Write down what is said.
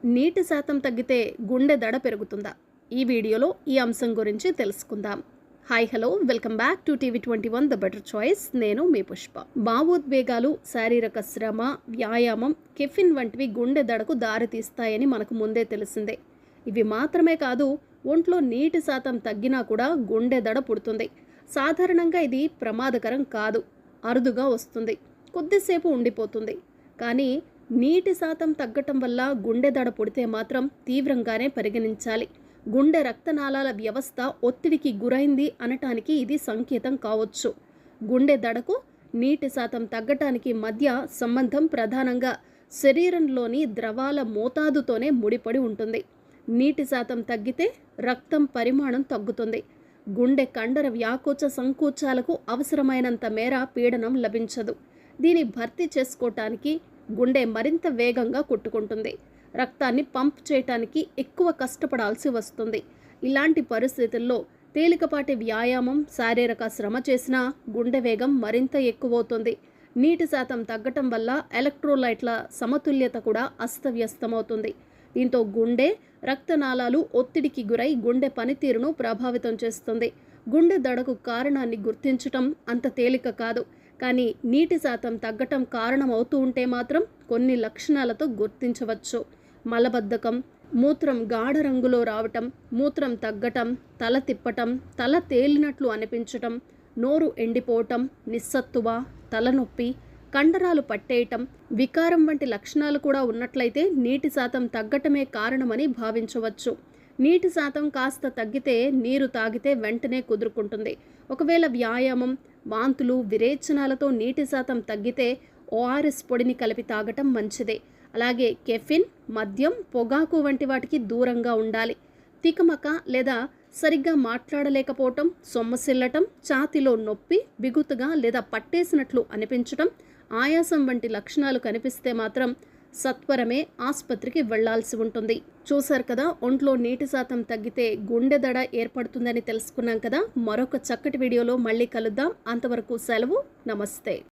నీటి శాతం తగ్గితే గుండె దడ పెరుగుతుందా? ఈ వీడియోలో ఈ అంశం గురించి తెలుసుకుందాం. Hi hello welcome back to TV21 the better choice. నేను మీ పుష్ప. భావోద్వేగాలు, శారీరక శ్రమ, వ్యాయామం, కెఫిన్ వంటివి గుండె దడకు దారితీస్తాయని మనకు ముందే తెలిసిందే. ఇవి మాత్రమే కాదు, ఒంట్లో నీటి శాతం తగ్గినా కూడా గుండె దడ పుడుతుంది. సాధారణంగా ఇది ప్రమాదకరం కాదు, అరుదుగా వస్తుంది, కొద్దిసేపు ఉండిపోతుంది. కానీ నీటి శాతం తగ్గటం వల్ల గుండె దడ పుడితే మాత్రం తీవ్రంగానే పరిగణించాలి. గుండె రక్తనాళాల వ్యవస్థ ఒత్తిడికి గురైంది అనటానికి ఇది సంకేతం కావచ్చు. గుండె దడకు నీటి శాతం తగ్గటానికి మధ్య సంబంధం ప్రధానంగా శరీరంలోని ద్రవాల మోతాదుతోనే ముడిపడి ఉంటుంది. నీటి శాతం తగ్గితే రక్తం పరిమాణం తగ్గుతుంది. గుండె కండర వ్యాకోచ సంకోచాలకు అవసరమైనంత మేర పీడనం లభించదు. దీన్ని భర్తీ చేసుకోవటానికి గుండె మరింత వేగంగా కొట్టుకుంటుంది. రక్తాన్ని పంప్ చేయటానికి ఎక్కువ కష్టపడాల్సి వస్తుంది. ఇలాంటి పరిస్థితుల్లో తేలికపాటి వ్యాయామం, శారీరక శ్రమ చేసినా గుండె వేగం మరింత ఎక్కువవుతుంది. నీటి శాతం తగ్గటం వల్ల ఎలక్ట్రోలైట్ల సమతుల్యత కూడా అస్తవ్యస్తమవుతుంది. దీంతో గుండె రక్తనాళాలు ఒత్తిడికి గురై గుండె పనితీరును ప్రభావితం చేస్తుంది. గుండె దడకు కారణాన్ని గుర్తించటం అంత తేలిక కాదు. కానీ నీటి శాతం తగ్గటం కారణమవుతూ ఉంటే మాత్రం కొన్ని లక్షణాలతో గుర్తించవచ్చు. మలబద్ధకం, మూత్రం గాఢ రంగులో రావటం, మూత్రం తగ్గటం, తల తిప్పటం, తల తేలినట్లు అనిపించటం, నోరు ఎండిపోవటం, నిస్సత్తువ, తలనొప్పి, కండరాలు పట్టేయటం, వికారం వంటి లక్షణాలు కూడా ఉన్నట్లయితే నీటి శాతం తగ్గటమే కారణమని భావించవచ్చు. నీటి శాతం కాస్త తగ్గితే నీరు తాగితే వెంటనే కుదురుకుంటుంది. ఒకవేళ వ్యాయామం, వాంతులు, విరేచనాలతో నీటి శాతం తగ్గితే ORS పొడిని కలిపి తాగటం మంచిదే. అలాగే కెఫిన్, మద్యం, పొగాకు వంటి వాటికి దూరంగా ఉండాలి. తికమక లేదా సరిగ్గా మాట్లాడలేకపోవటం, సొమ్మసిల్లటం, ఛాతీలో నొప్పి, బిగుతుగా లేదా పట్టేసినట్లు అనిపించటం, ఆయాసం వంటి లక్షణాలు కనిపిస్తే మాత్రం సత్వరమే ఆసుపత్రికి వెళ్లాల్సి ఉంటుంది. చూశారు కదా, ఒంట్లో నీటి శాతం తగ్గితే గుండె దడ ఏర్పడుతుందని తెలుసుకున్నాం కదా. మరొక చక్కటి వీడియోలో మళ్ళీ కలుద్దాం. అంతవరకు సెలవు. నమస్తే.